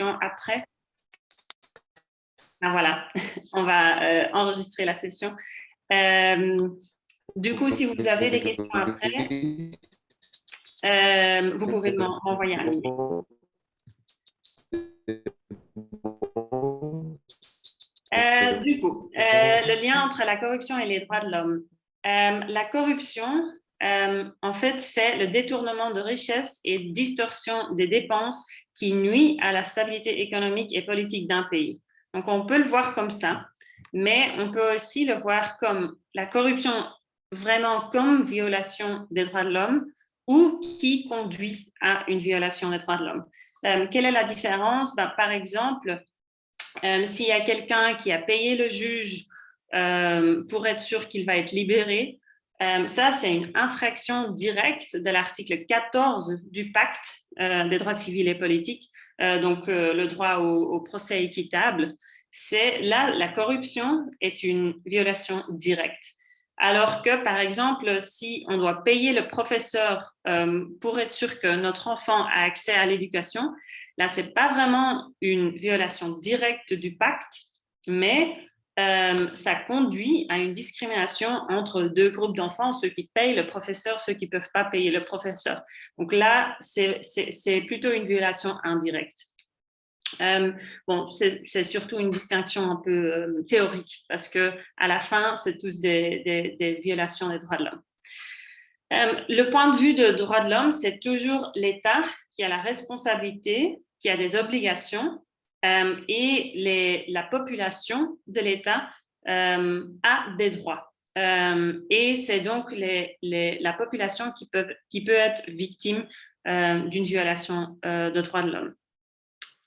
après. Ah, voilà, on va enregistrer la session. Du coup, si vous avez des questions après, vous pouvez m'envoyer un email. Du coup, le lien entre la corruption et les droits de l'homme. La corruption, en fait, c'est le détournement de richesses et distorsion des dépenses qui nuit à la stabilité économique et politique d'un pays. Donc, on peut le voir comme ça, mais on peut aussi le voir comme la corruption vraiment comme violation des droits de l'homme ou qui conduit à une violation des droits de l'homme. Quelle est la différence? Par exemple, s'il y a quelqu'un qui a payé le juge pour être sûr qu'il va être libéré, ça, c'est une infraction directe de l'article 14 du pacte des droits civils et politiques, donc le droit au procès équitable. Là, la corruption est une violation directe. Alors que, par exemple, si on doit payer le professeur pour être sûr que notre enfant a accès à l'éducation, là, ce n'est pas vraiment une violation directe du pacte, mais ça conduit à une discrimination entre deux groupes d'enfants, ceux qui payent le professeur, ceux qui ne peuvent pas payer le professeur. Donc là, c'est plutôt une violation indirecte. Bon, c'est surtout une distinction un peu théorique, parce qu'à la fin, c'est tous des violations des droits de l'homme. Le point de vue de droits de l'homme, c'est toujours l'État qui a la responsabilité, qui a des obligations, et la population de l'État a des droits. Et c'est donc la population qui peut être victime d'une violation de droits de l'homme.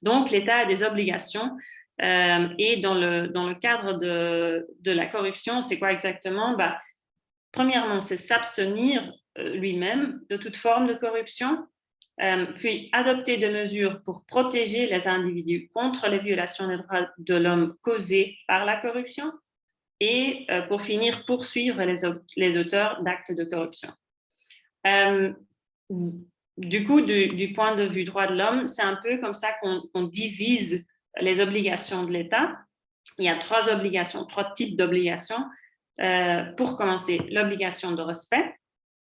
Donc, l'État a des obligations. Et dans le cadre de la corruption, c'est quoi exactement? Premièrement, c'est s'abstenir lui-même de toute forme de corruption, puis adopter des mesures pour protéger les individus contre les violations des droits de l'homme causées par la corruption, et pour finir, poursuivre les auteurs d'actes de corruption. Du coup, du point de vue droits de l'homme, c'est un peu comme ça qu'on divise les obligations de l'État. Il y a trois types d'obligations. Pour commencer, l'obligation de respect,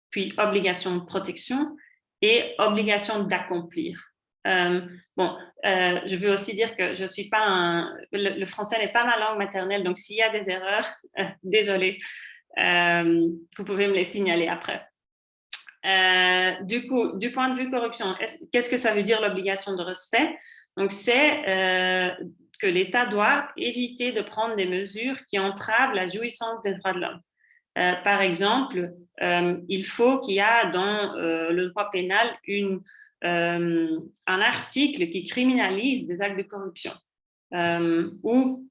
puis obligation de protection et obligation d'accomplir. Je veux aussi dire que je suis pas le français n'est pas ma langue maternelle, donc s'il y a des erreurs, désolée, vous pouvez me les signaler après. Du coup, du point de vue corruption, qu'est-ce que ça veut dire l'obligation de respect? Donc, c'est que l'État doit éviter de prendre des mesures qui entravent la jouissance des droits de l'homme. Par exemple, il faut qu'il y ait dans le droit pénal un article qui criminalise des actes de corruption, ou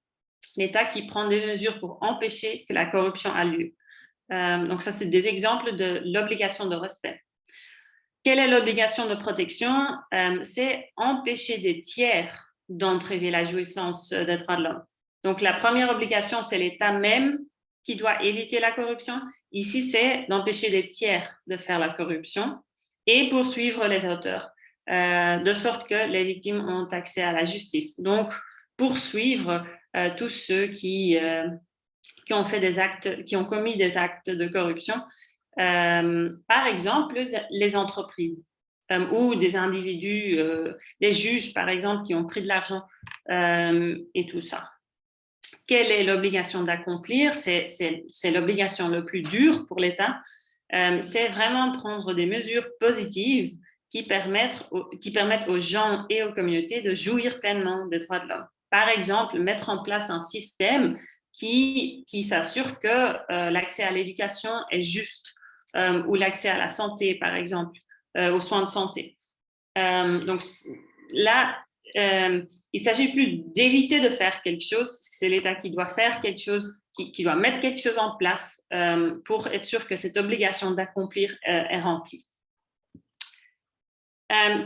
l'État qui prend des mesures pour empêcher que la corruption a lieu. Donc ça, c'est des exemples de l'obligation de respect. Quelle est l'obligation de protection? C'est empêcher des tiers d'entraver la jouissance des droits de l'homme. Donc la première obligation, c'est l'État même qui doit éviter la corruption. Ici, c'est d'empêcher des tiers de faire la corruption et poursuivre les auteurs, de sorte que les victimes ont accès à la justice. Donc, poursuivre tous ceux qui ont fait des actes, qui ont commis des actes de corruption. Par exemple, les entreprises ou des individus, les juges, par exemple, qui ont pris de l'argent et tout ça. Quelle est l'obligation d'accomplir? C'est l'obligation la plus dure pour l'État. C'est vraiment prendre des mesures positives qui permettent aux gens et aux communautés de jouir pleinement des droits de l'homme. Par exemple, mettre en place un système qui s'assure que l'accès à l'éducation est juste, ou l'accès à la santé, par exemple, aux soins de santé. Donc là, il ne s'agit plus d'éviter de faire quelque chose, c'est l'État qui doit faire quelque chose, qui doit mettre quelque chose en place pour être sûr que cette obligation d'accomplir est remplie.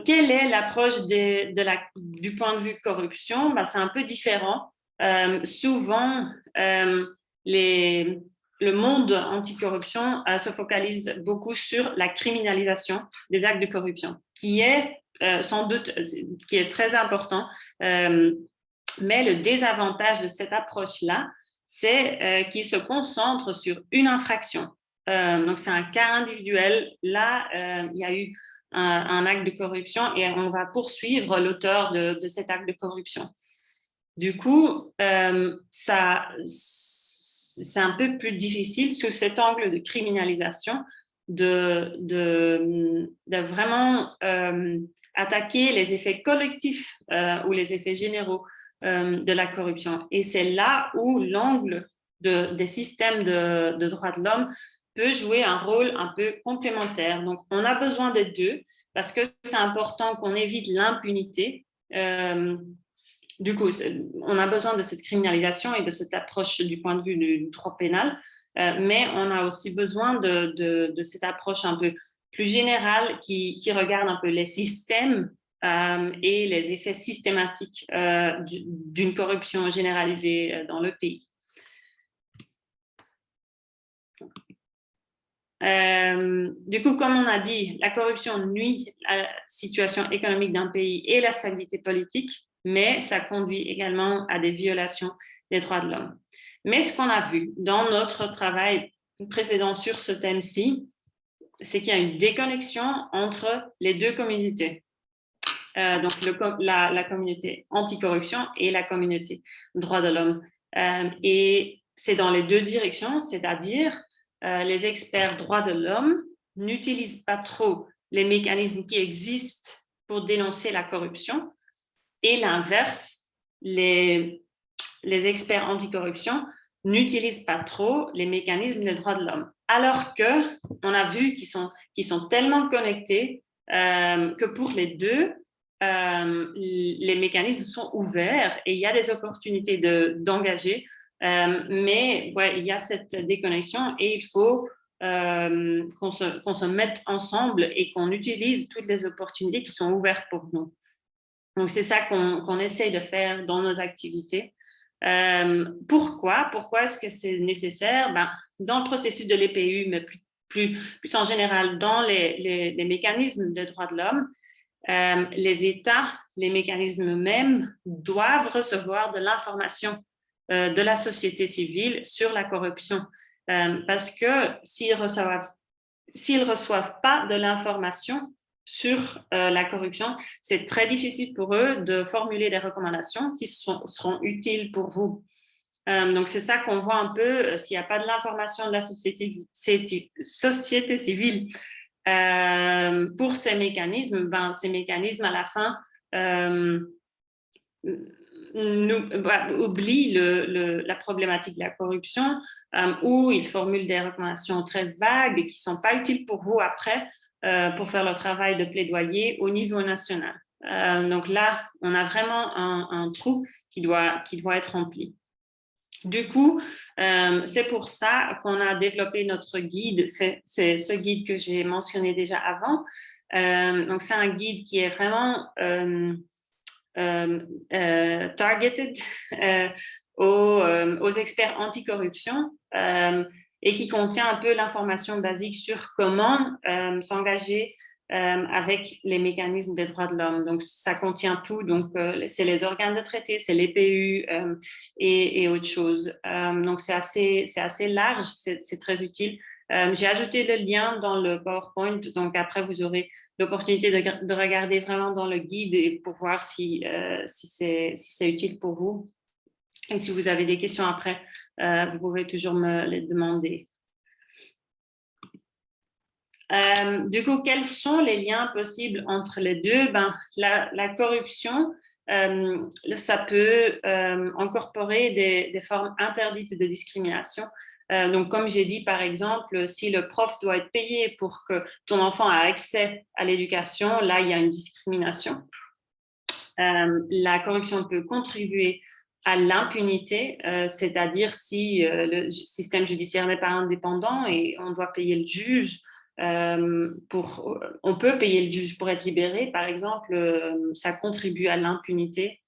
Quelle est l'approche du point de vue corruption? C'est un peu différent. Souvent, le monde anticorruption se focalise beaucoup sur la criminalisation des actes de corruption, qui est sans doute, qui est très important, mais le désavantage de cette approche-là, c'est qu'il se concentre sur une infraction. Donc, c'est un cas individuel. Là, il y a eu un acte de corruption et on va poursuivre l'auteur de cet acte de corruption. Du coup, c'est un peu plus difficile sous cet angle de criminalisation de vraiment attaquer les effets collectifs ou les effets généraux de la corruption. Et c'est là où l'angle des systèmes de droits de l'homme peut jouer un rôle un peu complémentaire. Donc, on a besoin des deux parce que c'est important qu'on évite l'impunité. Du coup, on a besoin de cette criminalisation et de cette approche du point de vue du droit pénal, mais on a aussi besoin de cette approche un peu plus générale qui regarde un peu les systèmes et les effets systématiques d'une corruption généralisée dans le pays. Du coup, comme on a dit, la corruption nuit à la situation économique d'un pays et la stabilité politique, mais ça conduit également à des violations des droits de l'homme. Mais ce qu'on a vu dans notre travail précédent sur ce thème-ci, c'est qu'il y a une déconnexion entre les deux communautés. Donc, la communauté anticorruption et la communauté droits de l'homme. Et c'est dans les deux directions, c'est-à-dire les experts droits de l'homme n'utilisent pas trop les mécanismes qui existent pour dénoncer la corruption, et l'inverse, les experts anticorruption n'utilisent pas trop les mécanismes des droits de l'homme. Alors qu'on a vu qu'ils sont tellement connectés que pour les deux, les mécanismes sont ouverts et il y a des opportunités d'engager, mais ouais, il y a cette déconnexion et il faut qu'on se mette ensemble et qu'on utilise toutes les opportunités qui sont ouvertes pour nous. Donc, c'est ça qu'on essaye de faire dans nos activités. Pourquoi est-ce que c'est nécessaire? Dans le processus de l'EPU, mais plus en général, dans les mécanismes de droits de l'homme, les États, les mécanismes eux-mêmes doivent recevoir de l'information de la société civile sur la corruption. Parce que s'ils ne reçoivent pas de l'information sur la corruption, c'est très difficile pour eux de formuler des recommandations qui seront utiles pour vous. Donc, c'est ça qu'on voit un peu, s'il n'y a pas de l'information de la société civile pour ces mécanismes, ces mécanismes, à la fin, oublient la problématique de la corruption ou ils formulent des recommandations très vagues et qui ne sont pas utiles pour vous après pour faire le travail de plaidoyer au niveau national. Donc là, on a vraiment un trou qui doit être rempli. Du coup, c'est pour ça qu'on a développé notre guide. C'est ce guide que j'ai mentionné déjà avant. Donc, c'est un guide qui est vraiment targeted aux experts anticorruption et qui contient un peu l'information basique sur comment s'engager avec les mécanismes des droits de l'homme. Donc, ça contient tout. Donc, c'est les organes de traité, c'est l'EPU et autre chose. Donc, c'est assez large, c'est très utile. J'ai ajouté le lien dans le PowerPoint. Donc, après, vous aurez l'opportunité de regarder vraiment dans le guide et pour voir si c'est utile pour vous. Et si vous avez des questions après, vous pouvez toujours me les demander. Du coup, quels sont les liens possibles entre les deux? La corruption, ça peut incorporer des formes interdites de discrimination. Donc, comme j'ai dit, par exemple, si le prof doit être payé pour que ton enfant ait accès à l'éducation, là, il y a une discrimination. La corruption peut contribuer à l'impunité, c'est-à-dire si le système judiciaire n'est pas indépendant et on doit payer le juge, on peut payer le juge pour être libéré, par exemple, ça contribue à l'impunité.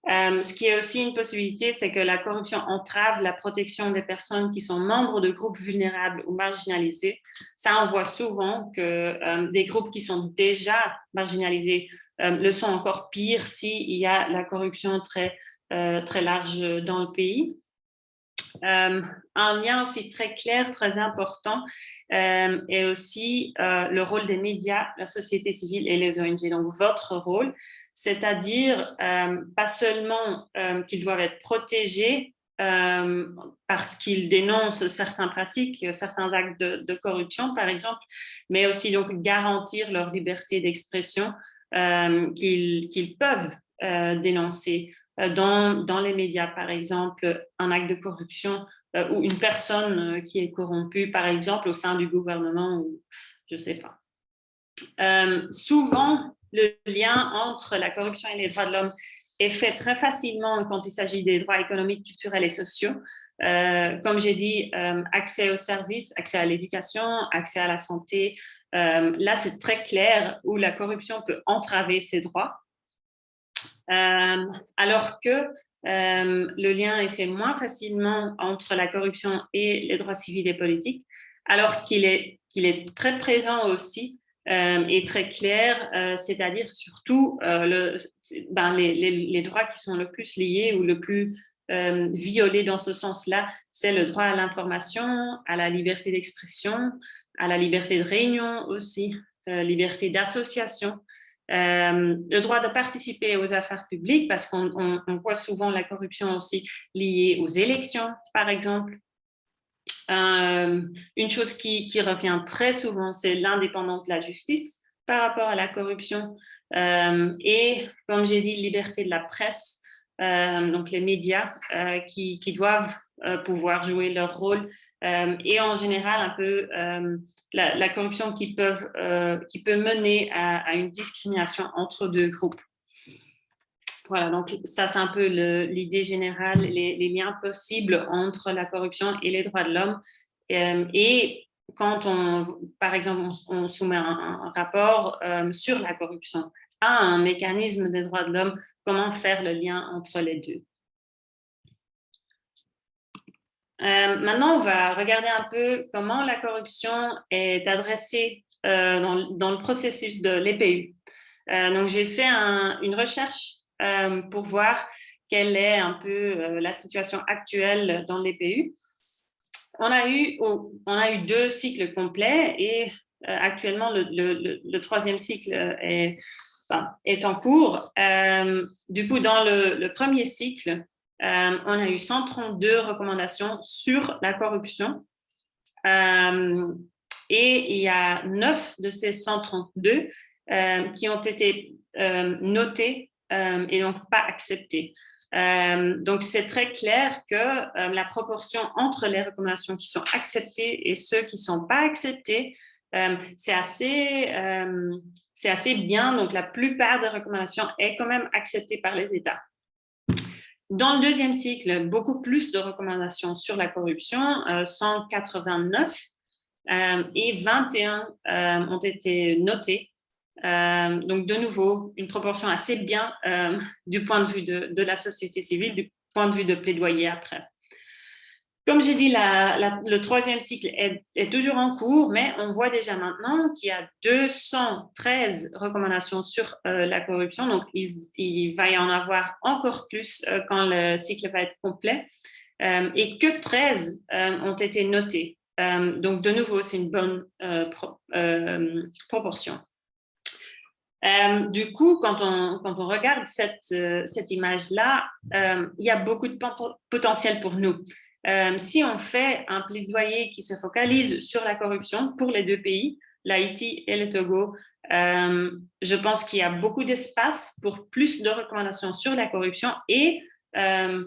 Ce qui est aussi une possibilité, c'est que la corruption entrave la protection des personnes qui sont membres de groupes vulnérables ou marginalisés. Ça, on voit souvent que des groupes qui sont déjà marginalisés le sont encore pire s'il y a la corruption très large dans le pays. Un lien aussi très clair, très important, est aussi le rôle des médias, la société civile et les ONG. Donc, votre rôle, c'est-à-dire pas seulement qu'ils doivent être protégés parce qu'ils dénoncent certaines pratiques, certains actes de corruption, par exemple, mais aussi donc garantir leur liberté d'expression qu'ils peuvent dénoncer. Dans les médias, par exemple, un acte de corruption ou une personne qui est corrompue, par exemple, au sein du gouvernement, ou je ne sais pas. Souvent, le lien entre la corruption et les droits de l'homme est fait très facilement quand il s'agit des droits économiques, culturels et sociaux. Comme j'ai dit, accès aux services, accès à l'éducation, accès à la santé. Là, c'est très clair où la corruption peut entraver ces droits. Alors que le lien est fait moins facilement entre la corruption et les droits civils et politiques, alors qu'il est très présent aussi et très clair, c'est-à-dire surtout les droits qui sont le plus liés ou le plus violés dans ce sens-là, c'est le droit à l'information, à la liberté d'expression, à la liberté de réunion aussi, liberté d'association. Le droit de participer aux affaires publiques, parce qu'on voit souvent la corruption aussi liée aux élections, par exemple. Une chose qui revient très souvent, c'est l'indépendance de la justice par rapport à la corruption. Et, comme j'ai dit, liberté de la presse, donc les médias qui doivent pouvoir jouer leur rôle. Et en général, un peu la corruption qui peut mener à une discrimination entre deux groupes. Voilà, donc ça, c'est un peu l'idée générale, les liens possibles entre la corruption et les droits de l'homme. Et quand par exemple, on soumet un rapport sur la corruption à un mécanisme des droits de l'homme, comment faire le lien entre les deux? Maintenant, on va regarder un peu comment la corruption est adressée dans le processus de l'EPU. Donc, j'ai fait une recherche pour voir quelle est un peu la situation actuelle dans l'EPU. On a eu 2 cycles complets et actuellement, le 3e cycle est en cours. Du coup, dans le premier cycle, on a eu 132 recommandations sur la corruption. Et il y a 9 de ces 132 qui ont été notées et donc pas acceptées. Donc, c'est très clair que la proportion entre les recommandations qui sont acceptées et ceux qui ne sont pas acceptés, c'est assez bien. Donc, la plupart des recommandations est quand même acceptée par les États. Dans le 2e cycle, beaucoup plus de recommandations sur la corruption, 189 et 21 ont été notées. Donc, de nouveau, une proportion assez bien du point de vue de la société civile, du point de vue de plaidoyer après. Comme j'ai dit, le 3e cycle est toujours en cours, mais on voit déjà maintenant qu'il y a 213 recommandations sur la corruption. Donc, il va y en avoir encore plus quand le cycle va être complet et que 13 ont été notés. Donc, de nouveau, c'est une bonne proportion. Du coup, quand on regarde cette image-là, il y a beaucoup de potentiel pour nous. Si on fait un plaidoyer qui se focalise sur la corruption pour les 2 pays, l'Haïti et le Togo, je pense qu'il y a beaucoup d'espace pour plus de recommandations sur la corruption et en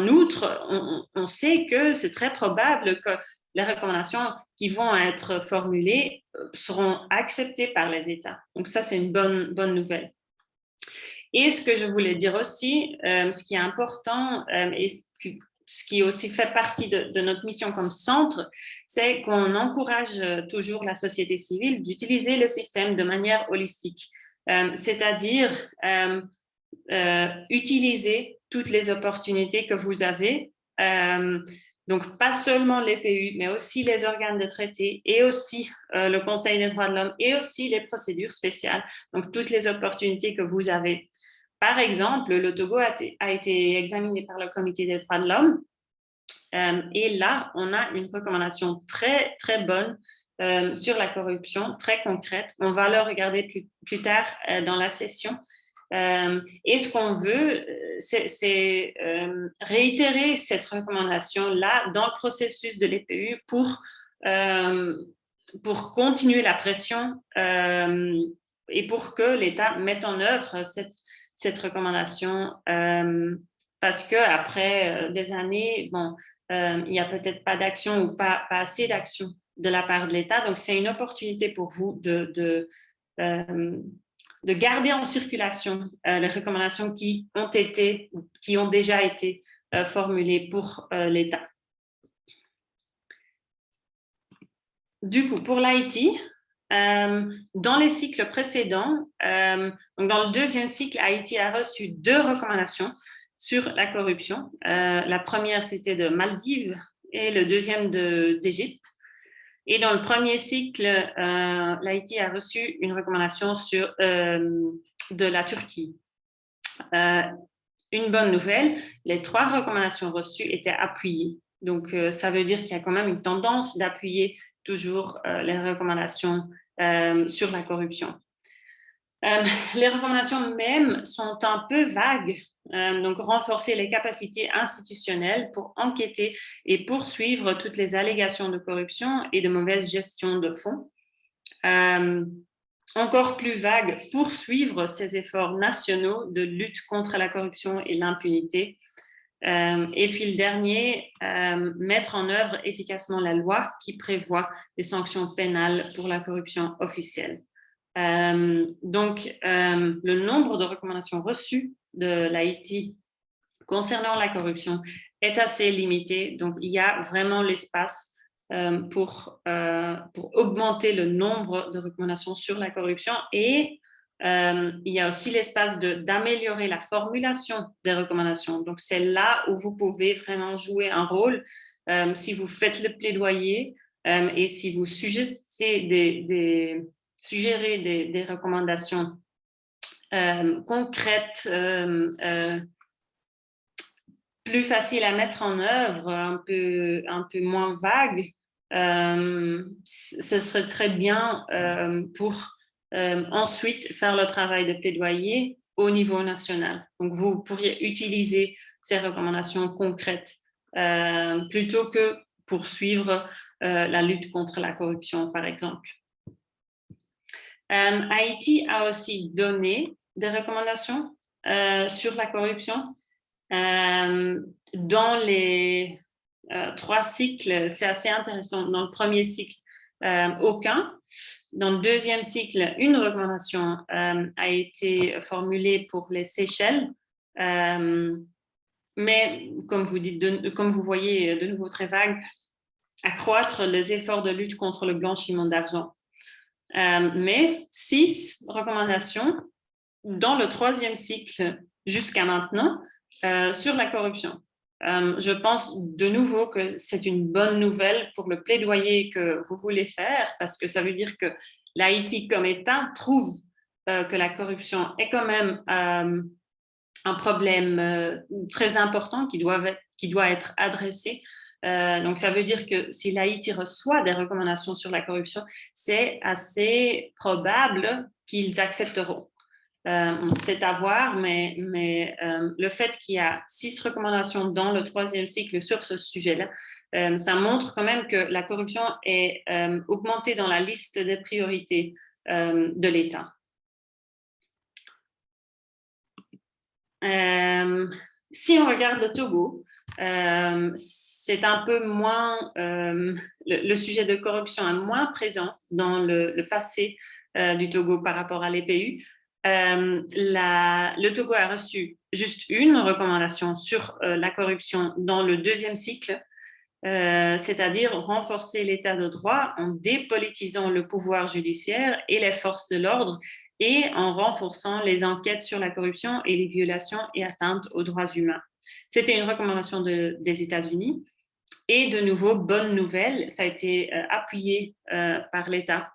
outre, on sait que c'est très probable que les recommandations qui vont être formulées seront acceptées par les États. Donc ça, c'est une bonne nouvelle. Et ce que je voulais dire aussi, ce qui est important et ce qui aussi fait partie de notre mission comme centre, c'est qu'on encourage toujours la société civile d'utiliser le système de manière holistique, c'est-à-dire utiliser toutes les opportunités que vous avez Donc, pas seulement les PU, mais aussi les organes de traité et aussi le Conseil des droits de l'homme et aussi les procédures spéciales. Donc, toutes les opportunités que vous avez. Par exemple, le Togo a été examiné par le Comité des droits de l'homme. Et là, on a une recommandation très, très bonne sur la corruption, très concrète. On va le regarder plus tard dans la session. Et ce qu'on veut, c'est réitérer cette recommandation-là dans le processus de l'EPU pour continuer la pression et pour que l'État mette en œuvre cette recommandation parce qu'après des années, bon, il n'y a peut-être pas d'action ou pas assez d'action de la part de l'État. Donc, c'est une opportunité pour vous de garder en circulation les recommandations qui ont déjà été formulées pour l'État. Du coup, pour l'Haïti, dans les cycles précédents, donc dans le deuxième cycle, Haïti a reçu 2 recommandations sur la corruption. La première, c'était de Maldives et le deuxième d'Égypte. Et dans le premier cycle, l'Haïti a reçu une recommandation de la Turquie. Une bonne nouvelle, les 3 recommandations reçues étaient appuyées. Donc, ça veut dire qu'il y a quand même une tendance d'appuyer toujours les recommandations sur la corruption. Les recommandations même sont un peu vagues. Donc, renforcer les capacités institutionnelles pour enquêter et poursuivre toutes les allégations de corruption et de mauvaise gestion de fonds. Encore plus vague, poursuivre ces efforts nationaux de lutte contre la corruption et l'impunité. Et puis le dernier, mettre en œuvre efficacement la loi qui prévoit des sanctions pénales pour la corruption officielle. Donc, le nombre de recommandations reçues de l'Haïti concernant la corruption est assez limité. Donc, il y a vraiment l'espace pour augmenter le nombre de recommandations sur la corruption et il y a aussi l'espace d'améliorer la formulation des recommandations. Donc, c'est là où vous pouvez vraiment jouer un rôle si vous faites le plaidoyer et si vous suggérez des recommandations concrètes, plus faciles à mettre en œuvre, un peu moins vagues, ce serait très bien pour ensuite faire le travail de plaidoyer au niveau national. Donc, vous pourriez utiliser ces recommandations concrètes plutôt que poursuivre la lutte contre la corruption, par exemple. Haïti a aussi donné des recommandations sur la corruption. Dans les 3 cycles, c'est assez intéressant. Dans le premier cycle, aucun. Dans le deuxième cycle, une recommandation a été formulée pour les Seychelles. Mais comme vous voyez, de nouveau très vague, accroître les efforts de lutte contre le blanchiment d'argent. Mais 6 recommandations dans le 3e cycle jusqu'à maintenant sur la corruption. Je pense de nouveau que c'est une bonne nouvelle pour le plaidoyer que vous voulez faire parce que ça veut dire que l'Haïti comme État trouve que la corruption est quand même un problème très important qui doit être adressé. Donc, ça veut dire que si l'Haïti reçoit des recommandations sur la corruption, c'est assez probable qu'ils accepteront. C'est à voir, mais le fait qu'il y a 6 recommandations dans le 3e cycle sur ce sujet-là, ça montre quand même que la corruption est augmentée dans la liste des priorités de l'État. Si on regarde le Togo, c'est un peu moins, le sujet de corruption est moins présent dans le passé du Togo par rapport à l'EPU. Le Togo a reçu juste une recommandation sur la corruption dans le 2e cycle, c'est-à-dire renforcer l'état de droit en dépolitisant le pouvoir judiciaire et les forces de l'ordre et en renforçant les enquêtes sur la corruption et les violations et atteintes aux droits humains. C'était une recommandation des États-Unis. Et de nouveau, bonne nouvelle, ça a été appuyé par l'État.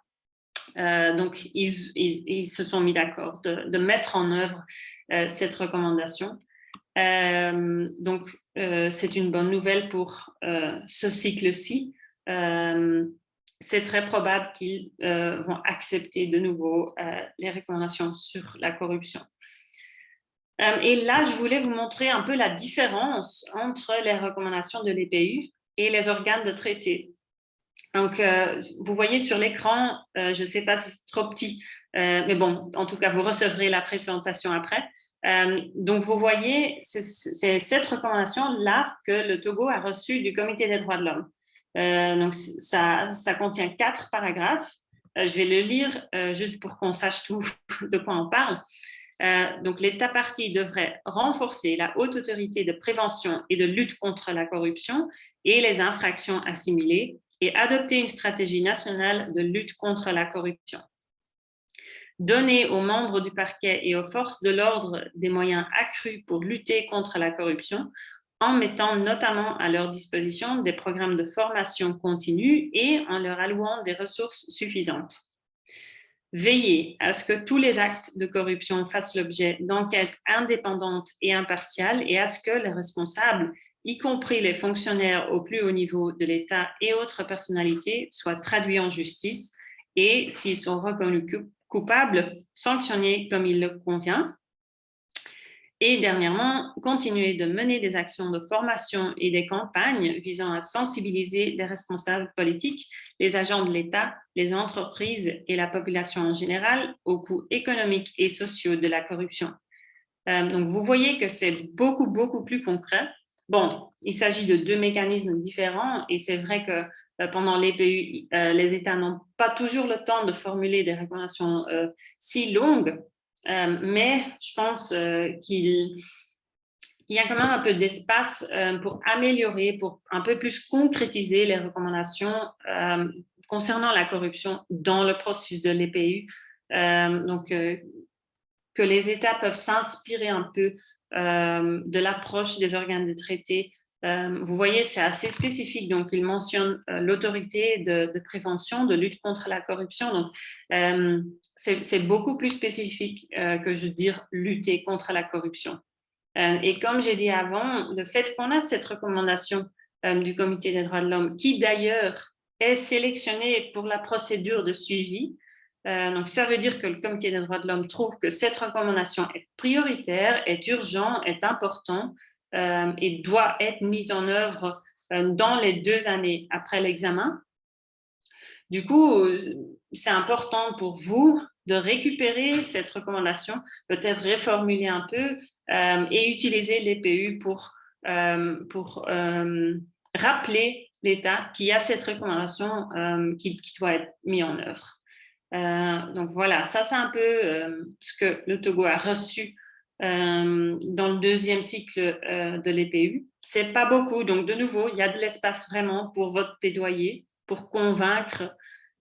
Donc, ils se sont mis d'accord de mettre en œuvre cette recommandation. Donc, c'est une bonne nouvelle pour ce cycle-ci. C'est très probable qu'ils vont accepter de nouveau les recommandations sur la corruption. Et là, je voulais vous montrer un peu la différence entre les recommandations de l'EPU et les organes de traité. Donc, vous voyez sur l'écran, je ne sais pas si c'est trop petit, mais bon, en tout cas, vous recevrez la présentation après. Donc, vous voyez, c'est cette recommandation-là que le Togo a reçue du Comité des droits de l'homme. Donc, ça contient 4 paragraphes. Je vais le lire juste pour qu'on sache tout de quoi on parle. Donc, l'État partie devrait renforcer la haute autorité de prévention et de lutte contre la corruption et les infractions assimilées et adopter une stratégie nationale de lutte contre la corruption. Donner aux membres du parquet et aux forces de l'ordre des moyens accrus pour lutter contre la corruption en mettant notamment à leur disposition des programmes de formation continue et en leur allouant des ressources suffisantes. Veiller à ce que tous les actes de corruption fassent l'objet d'enquêtes indépendantes et impartiales et à ce que les responsables, y compris les fonctionnaires au plus haut niveau de l'État et autres personnalités, soient traduits en justice et, s'ils sont reconnus coupables, sanctionnés comme il le convient. Et dernièrement, continuer de mener des actions de formation et des campagnes visant à sensibiliser les responsables politiques, les agents de l'État, les entreprises et la population en général aux coûts économiques et sociaux de la corruption. Donc, vous voyez que c'est beaucoup plus concret. Bon, il s'agit de 2 mécanismes différents et c'est vrai que pendant l'EPU, les États n'ont pas toujours le temps de formuler des recommandations si longues. Mais je pense qu'il y a quand même un peu d'espace pour améliorer, pour un peu plus concrétiser les recommandations concernant la corruption dans le processus de l'EPU. Donc, que les États peuvent s'inspirer un peu de l'approche des organes de traité. Vous voyez, c'est assez spécifique. Donc, il mentionne l'autorité de prévention, de lutte contre la corruption. Donc, c'est beaucoup plus spécifique que je veux dire lutter contre la corruption. Et comme j'ai dit avant, le fait qu'on a cette recommandation du Comité des droits de l'homme, qui d'ailleurs est sélectionnée pour la procédure de suivi, donc ça veut dire que le Comité des droits de l'homme trouve que cette recommandation est prioritaire, est urgente, est importante et doit être mise en œuvre dans les 2 années après l'examen. Du coup, c'est important pour vous de récupérer cette recommandation, peut-être réformuler un peu et utiliser l'EPU pour rappeler l'État qu'il y a cette recommandation qui doit être mise en œuvre. Donc voilà, ça c'est un peu ce que le Togo a reçu dans le 2e cycle de l'EPU. C'est pas beaucoup, donc de nouveau, il y a de l'espace vraiment pour votre plaidoyer, pour convaincre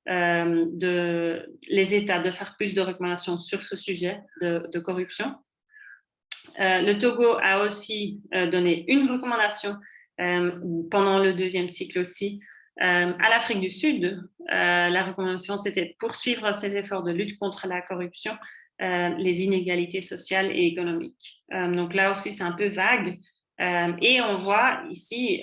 les États de faire plus de recommandations sur ce sujet de corruption. Le Togo a aussi donné une recommandation pendant le 2e cycle aussi à l'Afrique du Sud. La recommandation, c'était de poursuivre ses efforts de lutte contre la corruption, les inégalités sociales et économiques. Donc là aussi, c'est un peu vague. Et on voit ici,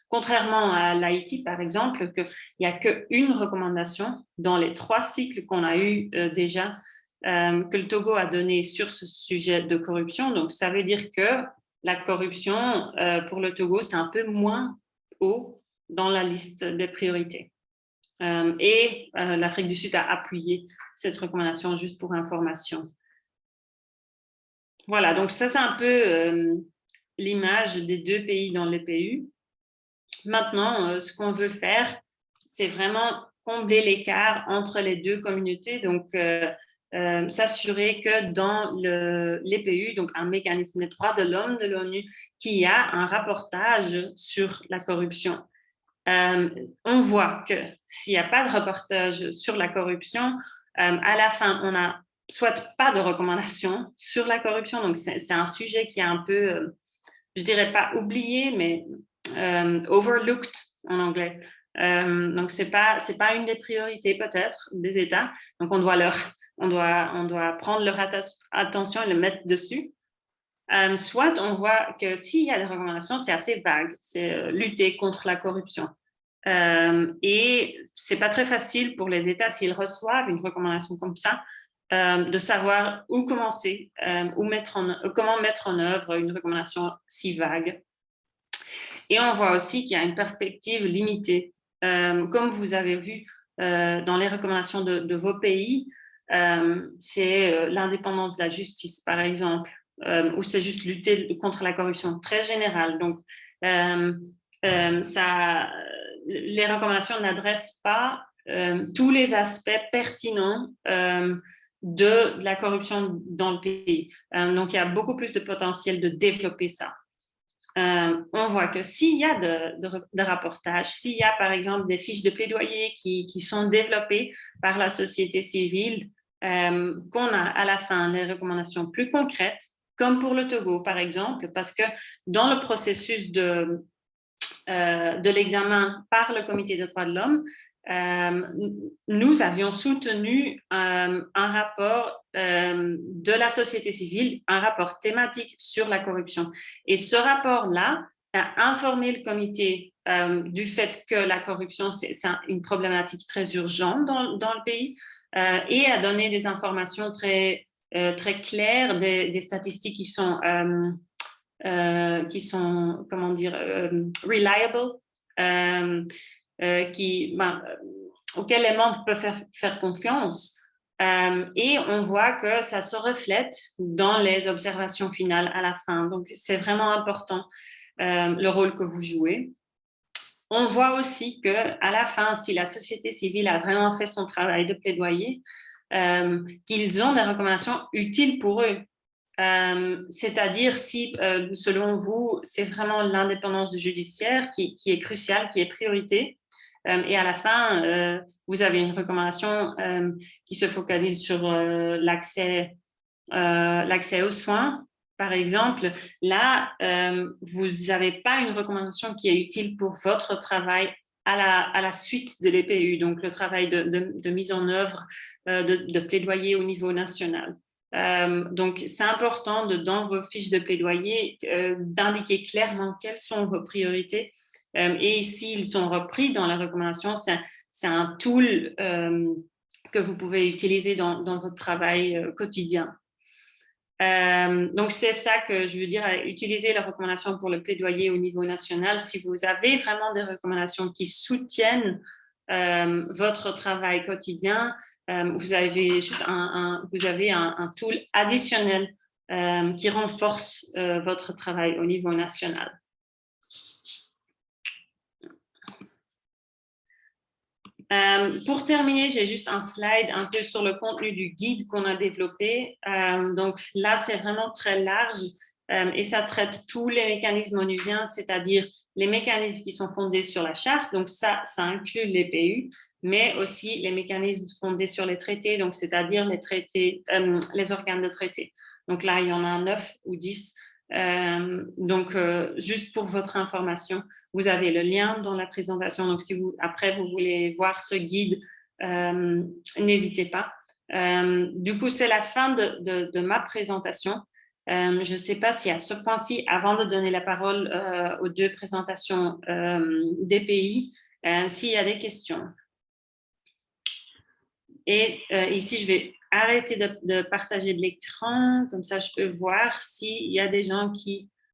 contrairement à l'Haïti, par exemple, qu'il n'y a qu'une recommandation dans les 3 cycles qu'on a eu déjà, que le Togo a donné sur ce sujet de corruption. Donc, ça veut dire que la corruption, pour le Togo, c'est un peu moins haut dans la liste des priorités. Et l'Afrique du Sud a appuyé cette recommandation juste pour information. Voilà, donc ça, c'est un peu l'image des 2 pays dans l'EPU. Maintenant, ce qu'on veut faire, c'est vraiment combler l'écart entre les 2 communautés, donc s'assurer que dans l'EPU, donc un mécanisme des droits de l'homme de l'ONU, qu'il y a un rapportage sur la corruption. On voit que s'il n'y a pas de reportage sur la corruption, à la fin, on n'a soit pas de recommandations sur la corruption, donc c'est un sujet qui est un peu, je dirais pas oublié, mais overlooked en anglais. Donc, c'est pas une des priorités peut-être des États. Donc, on doit prendre leur attention et le mettre dessus. Soit on voit que s'il y a des recommandations, c'est assez vague, c'est lutter contre la corruption. Et c'est pas très facile pour les États s'ils reçoivent une recommandation comme ça, de savoir où commencer, comment mettre en œuvre une recommandation si vague. Et on voit aussi qu'il y a une perspective limitée. Comme vous avez vu dans les recommandations de vos pays, c'est l'indépendance de la justice, par exemple, ou c'est juste lutter contre la corruption, très générale. Donc, les recommandations n'adressent pas tous les aspects pertinents de la corruption dans le pays. Donc, il y a beaucoup plus de potentiel de développer ça. On voit que s'il y a de rapportages, s'il y a par exemple des fiches de plaidoyer qui sont développées par la société civile, qu'on a à la fin des recommandations plus concrètes, comme pour le Togo par exemple, parce que dans le processus de l'examen par le Comité des droits de l'homme, nous avions soutenu un rapport de la société civile, un rapport thématique sur la corruption. Et ce rapport-là a informé le comité du fait que la corruption, c'est une problématique très urgente dans le pays et a donné des informations très claires, des statistiques qui sont comment dire, reliable, auxquels les membres peuvent faire confiance. Et on voit que ça se reflète dans les observations finales à la fin. Donc, c'est vraiment important le rôle que vous jouez. On voit aussi qu'à la fin, si la société civile a vraiment fait son travail de plaidoyer, qu'ils ont des recommandations utiles pour eux. C'est-à-dire si, selon vous, c'est vraiment l'indépendance du judiciaire qui est cruciale, qui est priorité, et à la fin, vous avez une recommandation qui se focalise sur l'accès aux soins, par exemple. Là, vous n'avez pas une recommandation qui est utile pour votre travail à la suite de l'EPU, donc le travail de mise en œuvre de plaidoyer au niveau national. Donc, c'est important dans vos fiches de plaidoyer d'indiquer clairement quelles sont vos priorités et s'ils sont repris dans la recommandation, c'est un tool que vous pouvez utiliser dans votre travail quotidien. Donc, c'est ça que je veux dire, utiliser la recommandation pour le plaidoyer au niveau national. Si vous avez vraiment des recommandations qui soutiennent votre travail quotidien, vous avez juste un tool additionnel qui renforce votre travail au niveau national. Pour terminer, j'ai juste un slide un peu sur le contenu du guide qu'on a développé. Donc là, c'est vraiment très large et ça traite tous les mécanismes onusiens, c'est-à-dire les mécanismes qui sont fondés sur la charte. Donc ça inclut les PU, mais aussi les mécanismes fondés sur les traités, donc c'est-à-dire les organes de traité. Donc là, il y en a 9 ou 10. Donc, juste pour votre information, vous avez le lien dans la présentation. Donc, si après, vous voulez voir ce guide, n'hésitez pas. Du coup, c'est la fin de ma présentation. Je ne sais pas si à ce point-ci, avant de donner la parole aux deux présentations des pays, s'il y a des questions. Et ici, je vais arrêter de partager de l'écran, comme ça je peux voir s'il y a des gens qui